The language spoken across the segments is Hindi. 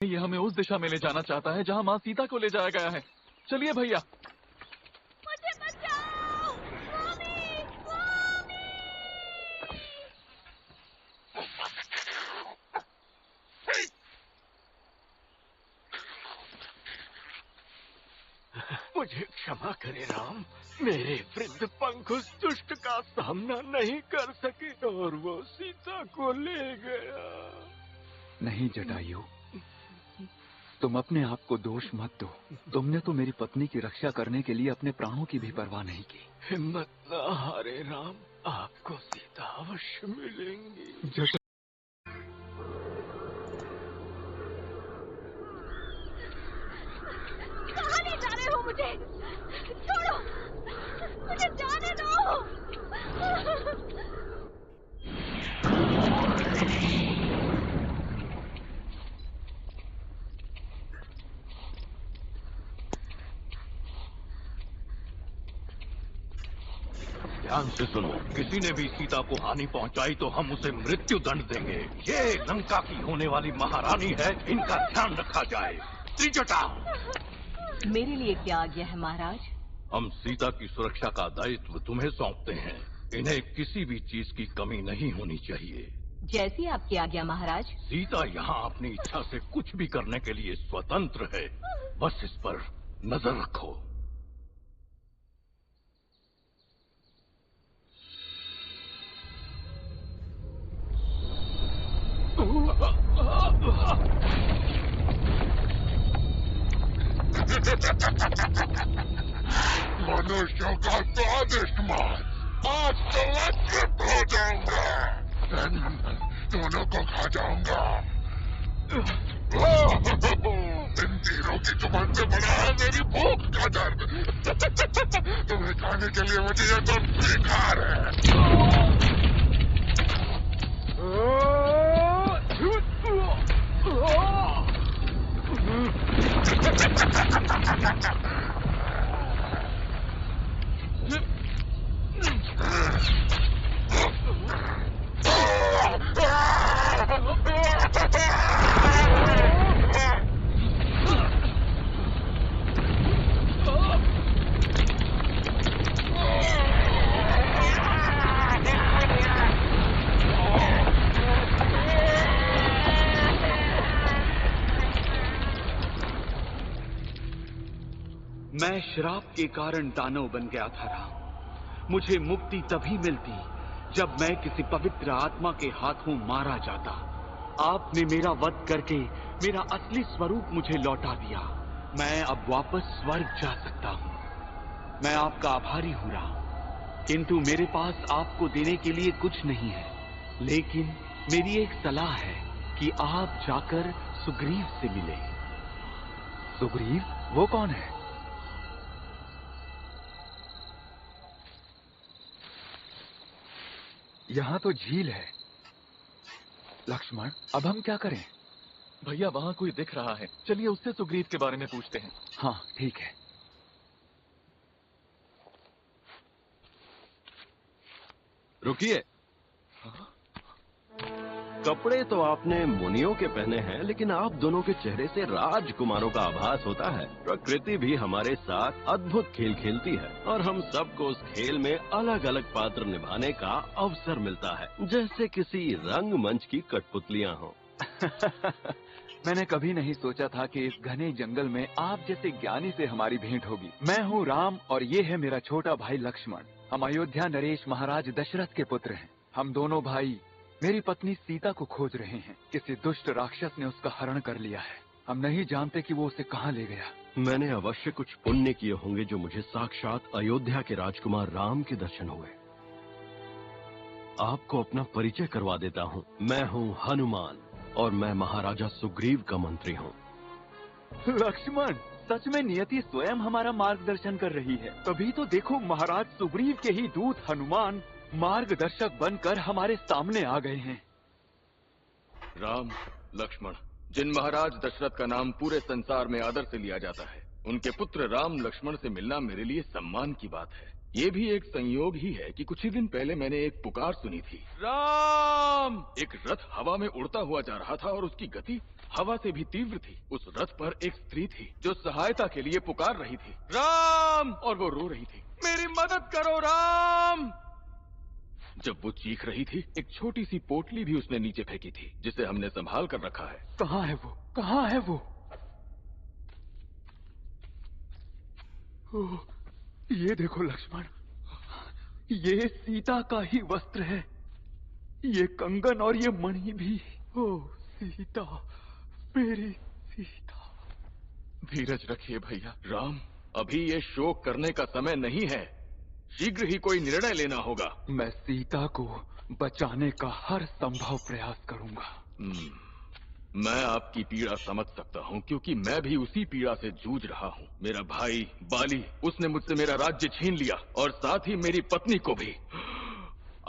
ये हमें उस दिशा में ले जाना चाहता है जहाँ माँ सीता को ले जाया गया है। चलिए भैया। मुझे बचाओ! स्वामी! स्वामी! मुझे क्षमा करे राम, मेरे वृद्ध पंख उस दुष्ट का सामना नहीं कर सके और वो सीता को ले गया। नहीं जटायु, तुम अपने आप को दोष मत दो। तुमने तो मेरी पत्नी की रक्षा करने के लिए अपने प्राणों की भी परवाह नहीं की। हिम्मत न हारे राम, आपको सीता अवश्य मिलेंगी। कहाँ ले जा रहे हो मुझे? छोड़ो! मुझे जाने दो! ध्यान से सुनो, किसी ने भी सीता को हानि पहुंचाई तो हम उसे मृत्यु दंड देंगे। ये लंका की होने वाली महारानी है, इनका ध्यान रखा जाए। त्रिजटा! मेरे लिए क्या आज्ञा है महाराज? हम सीता की सुरक्षा का दायित्व तुम्हें सौंपते हैं। इन्हें किसी भी चीज की कमी नहीं होनी चाहिए। जैसी आपकी आज्ञा महाराज। सीता यहाँ अपनी इच्छा से कुछ भी करने के लिए स्वतंत्र है, बस इस पर नजर रखो। मनुष्यों का स्वादिष्ट मांस आज तो मैं तृप्त हो जाऊंगा। दोनों को खा जाऊंगा। इन तीरों की चुभन से बड़ा है मेरी भूख का दर्द। तुम्हें खाने के लिए मुझे यह तो स्वीकार है। मैं श्राप के कारण दानव बन गया था राम। मुझे मुक्ति तभी मिलती जब मैं किसी पवित्र आत्मा के हाथों मारा जाता। आपने मेरा वध करके मेरा असली स्वरूप मुझे लौटा दिया। मैं अब वापस स्वर्ग जा सकता हूँ। मैं आपका आभारी हूँ राम, किंतु मेरे पास आपको देने के लिए कुछ नहीं है। लेकिन मेरी एक सलाह है कि आप जाकर सुग्रीव से मिले। सुग्रीव? वो कौन है? यहाँ तो झील है। लक्ष्मण, अब हम क्या करें? भैया वहाँ कोई दिख रहा है, चलिए उससे सुग्रीव के बारे में पूछते हैं। हाँ ठीक है। रुकिए। कपड़े तो आपने मुनियों के पहने हैं, लेकिन आप दोनों के चेहरे से राजकुमारों का आभास होता है। प्रकृति भी हमारे साथ अद्भुत खेल खेलती है और हम सबको उस खेल में अलग अलग पात्र निभाने का अवसर मिलता है, जैसे किसी रंगमंच की कठपुतलियां हों। मैंने कभी नहीं सोचा था कि इस घने जंगल में आप जैसे ज्ञानी से हमारी भेंट होगी। मैं हूँ राम और ये है मेरा छोटा भाई लक्ष्मण। हम अयोध्या नरेश महाराज दशरथ के पुत्र हैं। हम दोनों भाई मेरी पत्नी सीता को खोज रहे हैं। किसी दुष्ट राक्षस ने उसका हरण कर लिया है। हम नहीं जानते कि वो उसे कहाँ ले गया। मैंने अवश्य कुछ पुण्य किए होंगे जो मुझे साक्षात अयोध्या के राजकुमार राम के दर्शन हुए। आपको अपना परिचय करवा देता हूँ। मैं हूँ हनुमान और मैं महाराजा सुग्रीव का मंत्री हूँ। लक्ष्मण, सच में नियति स्वयं हमारा मार्गदर्शन कर रही है। तभी तो देखो, महाराज सुग्रीव के ही दूत हनुमान मार्गदर्शक बनकर हमारे सामने आ गए हैं। राम, लक्ष्मण, जिन महाराज दशरथ का नाम पूरे संसार में आदर से लिया जाता है, उनके पुत्र राम लक्ष्मण से मिलना मेरे लिए सम्मान की बात है। ये भी एक संयोग ही है कि कुछ ही दिन पहले मैंने एक पुकार सुनी थी। राम! एक रथ हवा में उड़ता हुआ जा रहा था और उसकी गति हवा से भी तीव्र थी। उस रथ पर एक स्त्री थी जो सहायता के लिए पुकार रही थी, राम, और वो रो रही थी, मेरी मदद करो राम। जब वो चीख रही थी, एक छोटी सी पोटली भी उसने नीचे फेंकी थी, जिसे हमने संभाल कर रखा है। कहाँ है वो? कहाँ है वो? ओह, ये देखो लक्ष्मण, ये सीता का ही वस्त्र है, ये कंगन और ये मणि भी। ओह सीता, मेरी सीता। धीरज रखिए भैया। राम, अभी ये शोक करने का समय नहीं है, शीघ्र ही कोई निर्णय लेना होगा। मैं सीता को बचाने का हर संभव प्रयास करूंगा। मैं आपकी पीड़ा समझ सकता हूँ, क्योंकि मैं भी उसी पीड़ा से जूझ रहा हूँ। मेरा भाई बाली, उसने मुझसे मेरा राज्य छीन लिया और साथ ही मेरी पत्नी को भी।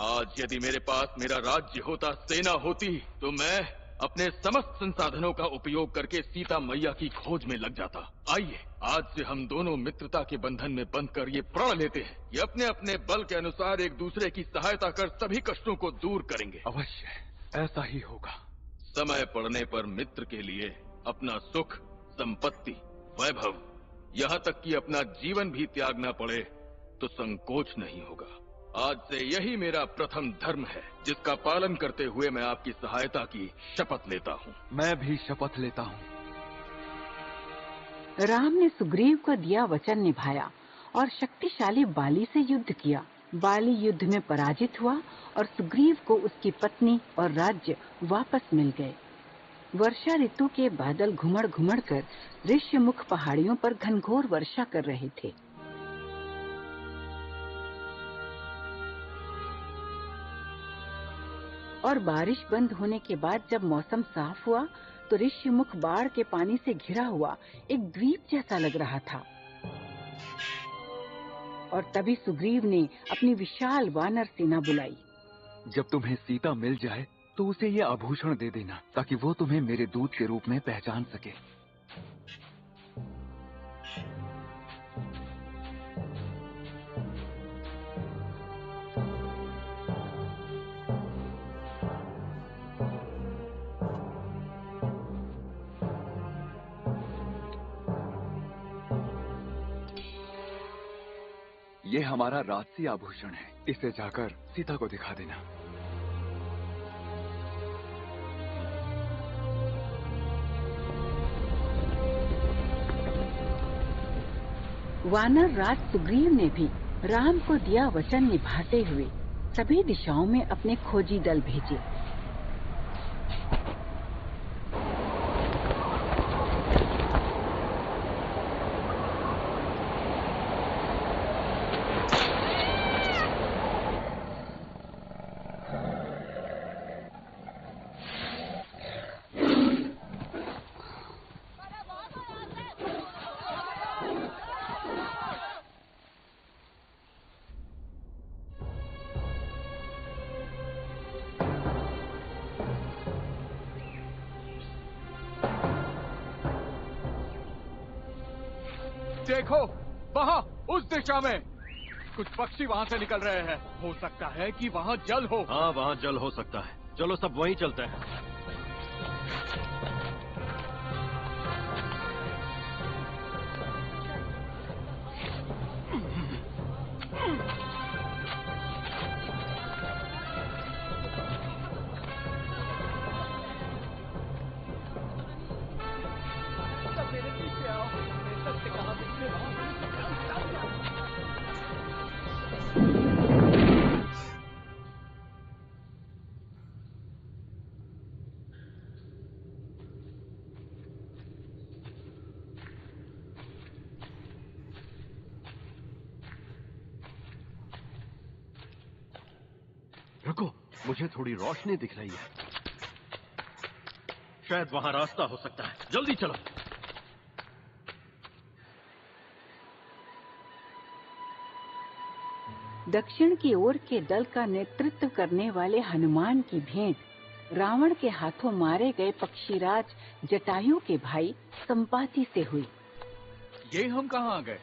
आज यदि मेरे पास मेरा राज्य होता, सेना होती, तो मैं अपने समस्त संसाधनों का उपयोग करके सीता मैया की खोज में लग जाता। आइए, आज से हम दोनों मित्रता के बंधन में बंधकर ये प्रण लेते हैं कि अपने अपने बल के अनुसार एक दूसरे की सहायता कर सभी कष्टों को दूर करेंगे। अवश्य ऐसा ही होगा। समय पड़ने पर मित्र के लिए अपना सुख, संपत्ति, वैभव, यहाँ तक कि अपना जीवन भी त्यागना पड़े तो संकोच नहीं होगा। आज से यही मेरा प्रथम धर्म है, जिसका पालन करते हुए मैं आपकी सहायता की शपथ लेता हूँ। मैं भी शपथ लेता हूँ। राम ने सुग्रीव को दिया वचन निभाया और शक्तिशाली बाली से युद्ध किया। बाली युद्ध में पराजित हुआ और सुग्रीव को उसकी पत्नी और राज्य वापस मिल गए। वर्षा ऋतु के बादल घुमड़ घुमड़ कर ऋष्यमुख पहाड़ियों पर घनघोर वर्षा कर रहे थे। और बारिश बंद होने के बाद जब मौसम साफ हुआ तो ऋष्यमुख बाढ़ के पानी से घिरा हुआ एक द्वीप जैसा लग रहा था। और तभी सुग्रीव ने अपनी विशाल वानर सेना बुलाई। जब तुम्हें सीता मिल जाए तो उसे ये आभूषण दे देना, ताकि वो तुम्हें मेरे दूत के रूप में पहचान सके। ये हमारा राजसी आभूषण है, इसे जाकर सीता को दिखा देना। वानर राज सुग्रीव ने भी राम को दिया वचन निभाते हुए सभी दिशाओं में अपने खोजी दल भेजे। देखो, वहाँ उस दिशा में कुछ पक्षी वहाँ से निकल रहे हैं। हो सकता है कि वहाँ जल हो। हाँ, वहाँ जल हो सकता है। चलो सब वहीं चलते हैं। रुको, मुझे थोड़ी रोशनी दिख रही है। शायद वहां रास्ता हो सकता है। जल्दी चलो। दक्षिण की ओर के दल का नेतृत्व करने वाले हनुमान की भेंट रावण के हाथों मारे गए पक्षीराज जटायु के भाई संपाति से हुई। ये हम कहाँ आ गए?